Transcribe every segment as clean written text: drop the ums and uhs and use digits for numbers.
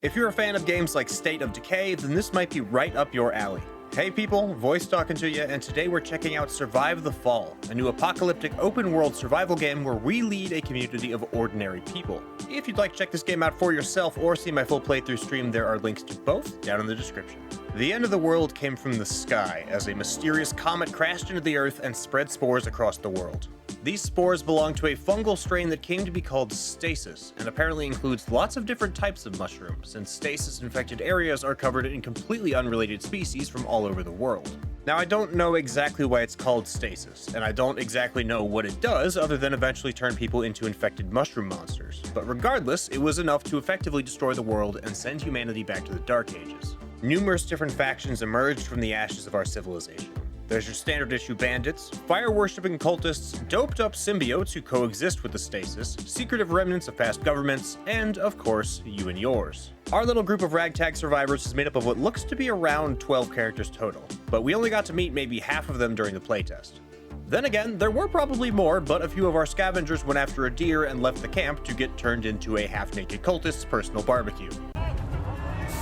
If you're a fan of games like State of Decay, then this might be right up your alley. Hey people, Voice talking to you, and today we're checking out Survive the Fall, a new apocalyptic open-world survival game where we lead a community of ordinary people. If you'd like to check this game out for yourself or see my full playthrough stream, there are links to both down in the description. The end of the world came from the sky as a mysterious comet crashed into the earth and spread spores across the world. These spores belong to a fungal strain that came to be called stasis, and apparently includes lots of different types of mushrooms, since stasis-infected areas are covered in completely unrelated species from all over the world. Now, I don't know exactly why it's called stasis, and I don't exactly know what it does other than eventually turn people into infected mushroom monsters, but regardless, it was enough to effectively destroy the world and send humanity back to the Dark Ages. Numerous different factions emerged from the ashes of our civilization. There's your standard issue bandits, fire-worshipping cultists, doped-up symbiotes who coexist with the stasis, secretive remnants of past governments, and, of course, you and yours. Our little group of ragtag survivors is made up of what looks to be around 12 characters total, but we only got to meet maybe half of them during the playtest. Then again, there were probably more, but a few of our scavengers went after a deer and left the camp to get turned into a half-naked cultist's personal barbecue.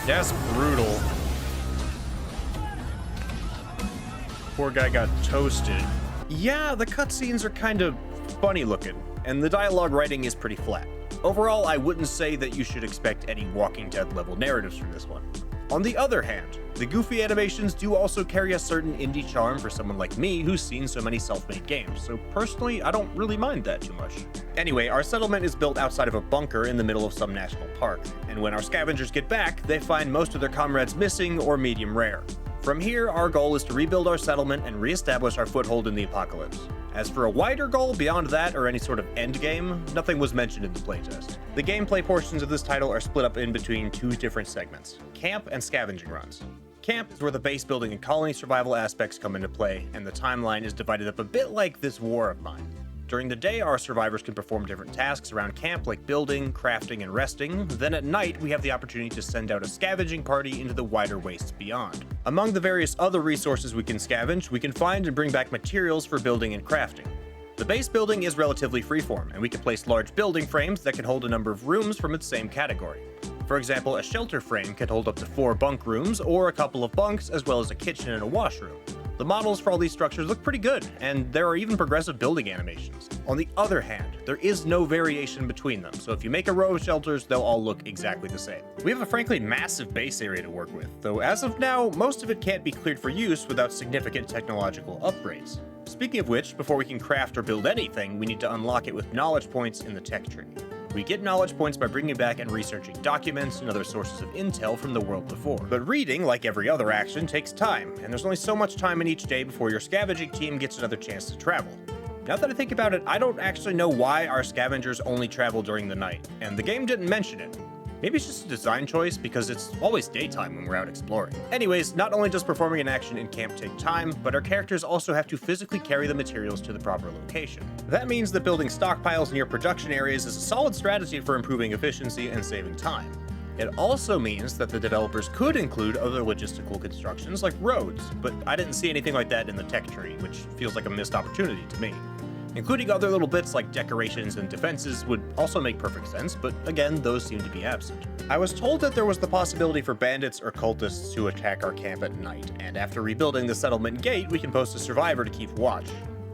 That's brutal. Poor guy got toasted. Yeah, the cutscenes are kind of funny looking, and the dialogue writing is pretty flat. Overall, I wouldn't say that you should expect any Walking Dead level narratives from this one. On the other hand, the goofy animations do also carry a certain indie charm for someone like me who's seen so many self-made games, so personally, I don't really mind that too much. Anyway, our settlement is built outside of a bunker in the middle of some national park, and when our scavengers get back, they find most of their comrades missing or medium rare. From here, our goal is to rebuild our settlement and re-establish our foothold in the apocalypse. As for a wider goal beyond that or any sort of endgame, nothing was mentioned in the playtest. The gameplay portions of this title are split up in between two different segments, camp and scavenging runs. Camp is where the base building and colony survival aspects come into play, and the timeline is divided up a bit like this war of mine. During the day, our survivors can perform different tasks around camp like building, crafting, and resting. Then at night, we have the opportunity to send out a scavenging party into the wider wastes beyond. Among the various other resources we can scavenge, we can find and bring back materials for building and crafting. The base building is relatively freeform, and we can place large building frames that can hold a number of rooms from its same category. For example, a shelter frame can hold up to 4 bunk rooms or a couple of bunks, as well as a kitchen and a washroom. The models for all these structures look pretty good, and there are even progressive building animations. On the other hand, there is no variation between them, so if you make a row of shelters, they'll all look exactly the same. We have a frankly massive base area to work with, though as of now, most of it can't be cleared for use without significant technological upgrades. Speaking of which, before we can craft or build anything, we need to unlock it with knowledge points in the tech tree. We get knowledge points by bringing back and researching documents and other sources of intel from the world before. But reading, like every other action, takes time, and there's only so much time in each day before your scavenging team gets another chance to travel. Now that I think about it, I don't actually know why our scavengers only travel during the night, and the game didn't mention it. Maybe it's just a design choice because it's always daytime when we're out exploring. Anyways, not only does performing an action in camp take time, but our characters also have to physically carry the materials to the proper location. That means that building stockpiles near production areas is a solid strategy for improving efficiency and saving time. It also means that the developers could include other logistical constructions like roads, but I didn't see anything like that in the tech tree, which feels like a missed opportunity to me. Including other little bits like decorations and defenses would also make perfect sense, but again, those seem to be absent. I was told that there was the possibility for bandits or cultists to attack our camp at night, and after rebuilding the settlement gate, we can post a survivor to keep watch.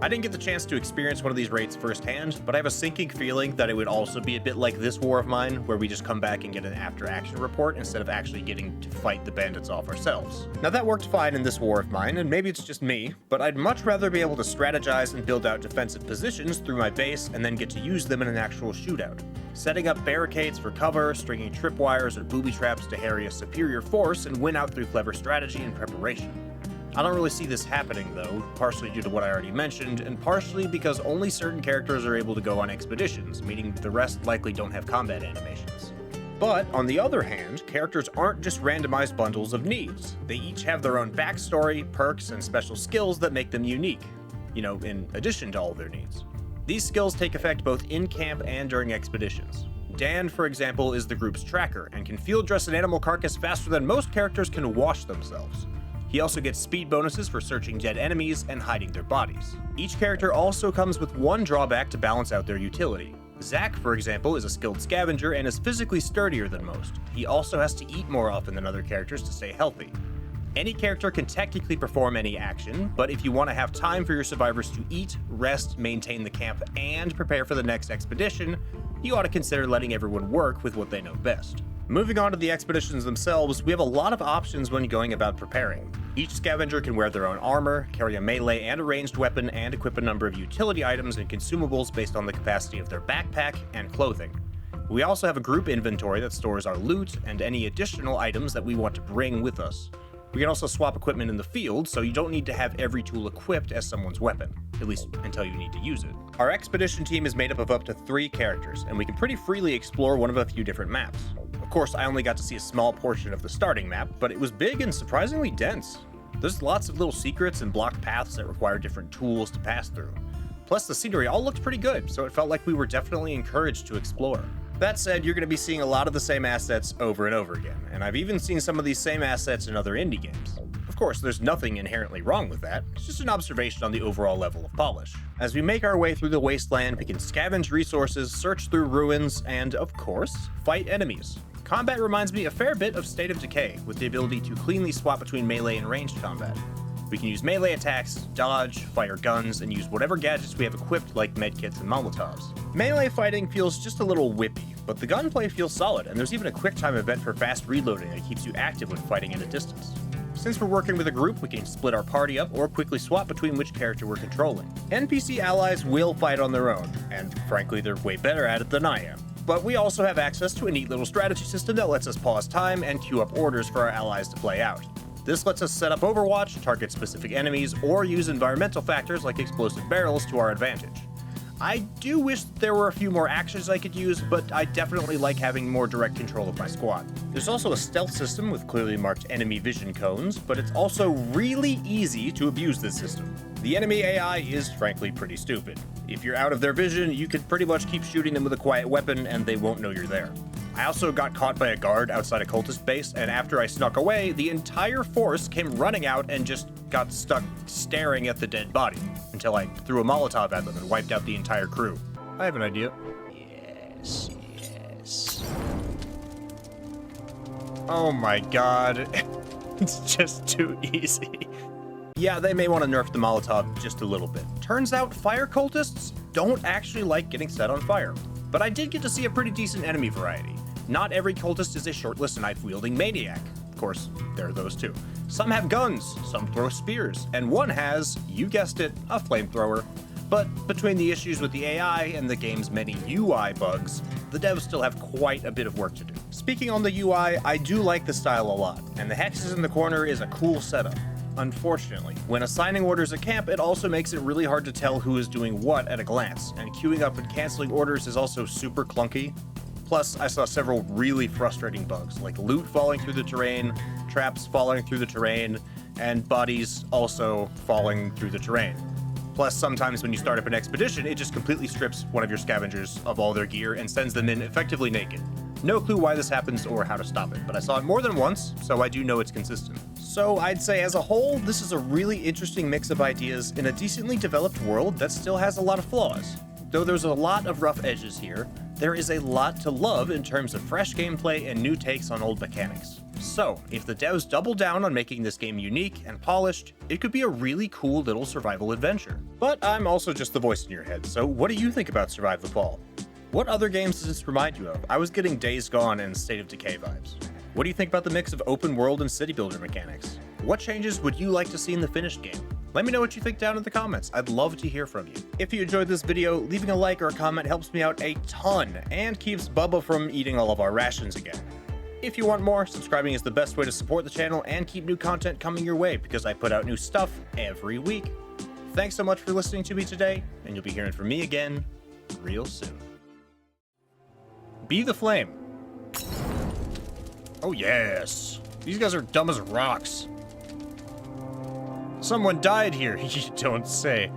I didn't get the chance to experience one of these raids firsthand, but I have a sinking feeling that it would also be a bit like this war of mine, where we just come back and get an after-action report instead of actually getting to fight the bandits off ourselves. Now that worked fine in this war of mine, and maybe it's just me, but I'd much rather be able to strategize and build out defensive positions through my base and then get to use them in an actual shootout. Setting up barricades for cover, stringing tripwires or booby traps to harry a superior force and win out through clever strategy and preparation. I don't really see this happening though, partially due to what I already mentioned, and partially because only certain characters are able to go on expeditions, meaning the rest likely don't have combat animations. But, on the other hand, characters aren't just randomized bundles of needs. They each have their own backstory, perks, and special skills that make them unique. In addition to all of their needs. These skills take effect both in camp and during expeditions. Dan, for example, is the group's tracker, and can field dress an animal carcass faster than most characters can wash themselves. He also gets speed bonuses for searching dead enemies and hiding their bodies. Each character also comes with one drawback to balance out their utility. Zack, for example, is a skilled scavenger and is physically sturdier than most. He also has to eat more often than other characters to stay healthy. Any character can technically perform any action, but if you want to have time for your survivors to eat, rest, maintain the camp, and prepare for the next expedition, you ought to consider letting everyone work with what they know best. Moving on to the expeditions themselves, we have a lot of options when going about preparing. Each scavenger can wear their own armor, carry a melee and a ranged weapon, and equip a number of utility items and consumables based on the capacity of their backpack and clothing. We also have a group inventory that stores our loot and any additional items that we want to bring with us. We can also swap equipment in the field, so you don't need to have every tool equipped as someone's weapon, at least until you need to use it. Our expedition team is made up of up to 3 characters, and we can pretty freely explore one of a few different maps. Of course, I only got to see a small portion of the starting map, but it was big and surprisingly dense. There's lots of little secrets and blocked paths that require different tools to pass through. Plus, the scenery all looked pretty good, so it felt like we were definitely encouraged to explore. That said, you're going to be seeing a lot of the same assets over and over again, and I've even seen some of these same assets in other indie games. Of course, there's nothing inherently wrong with that, it's just an observation on the overall level of polish. As we make our way through the wasteland, we can scavenge resources, search through ruins, and, of course, fight enemies. Combat reminds me a fair bit of State of Decay, with the ability to cleanly swap between melee and ranged combat. We can use melee attacks, dodge, fire guns, and use whatever gadgets we have equipped like medkits and molotovs. Melee fighting feels just a little whippy, but the gunplay feels solid, and there's even a quick time event for fast reloading that keeps you active when fighting at a distance. Since we're working with a group, we can split our party up or quickly swap between which character we're controlling. NPC allies will fight on their own, and frankly they're way better at it than I am. But we also have access to a neat little strategy system that lets us pause time and queue up orders for our allies to play out. This lets us set up Overwatch, target specific enemies, or use environmental factors like explosive barrels to our advantage. I do wish there were a few more actions I could use, but I definitely like having more direct control of my squad. There's also a stealth system with clearly marked enemy vision cones, but it's also really easy to abuse this system. The enemy AI is frankly pretty stupid. If you're out of their vision, you can pretty much keep shooting them with a quiet weapon and they won't know you're there. I also got caught by a guard outside a cultist base, and after I snuck away, the entire force came running out and just got stuck staring at the dead body, until I threw a Molotov at them and wiped out the entire crew. I have an idea. Yes. Oh my god. It's just too easy. Yeah, they may want to nerf the Molotov just a little bit. Turns out fire cultists don't actually like getting set on fire. But I did get to see a pretty decent enemy variety. Not every cultist is a shortless knife-wielding maniac. Of course, there are those too. Some have guns, some throw spears, and one has, you guessed it, a flamethrower. But between the issues with the AI and the game's many UI bugs, the devs still have quite a bit of work to do. Speaking on the UI, I do like the style a lot, and the hexes in the corner is a cool setup. Unfortunately, when assigning orders at camp, it also makes it really hard to tell who is doing what at a glance, and queuing up and canceling orders is also super clunky. Plus, I saw several really frustrating bugs, like loot falling through the terrain, traps falling through the terrain, and bodies also falling through the terrain. Plus, sometimes when you start up an expedition, it just completely strips one of your scavengers of all their gear and sends them in effectively naked. No clue why this happens or how to stop it, but I saw it more than once, so I do know it's consistent. So I'd say as a whole, this is a really interesting mix of ideas in a decently developed world that still has a lot of flaws. Though there's a lot of rough edges here, there is a lot to love in terms of fresh gameplay and new takes on old mechanics. So, if the devs double down on making this game unique and polished, it could be a really cool little survival adventure. But I'm also just the voice in your head, so what do you think about Survive the Fall? What other games does this remind you of? I was getting Days Gone and State of Decay vibes. What do you think about the mix of open world and city builder mechanics? What changes would you like to see in the finished game? Let me know what you think down in the comments. I'd love to hear from you. If you enjoyed this video, leaving a like or a comment helps me out a ton and keeps Bubba from eating all of our rations again. If you want more, subscribing is the best way to support the channel and keep new content coming your way because I put out new stuff every week. Thanks so much for listening to me today, and you'll be hearing from me again real soon. Be the flame. Oh yes. These guys are dumb as rocks. Someone died here, you don't say.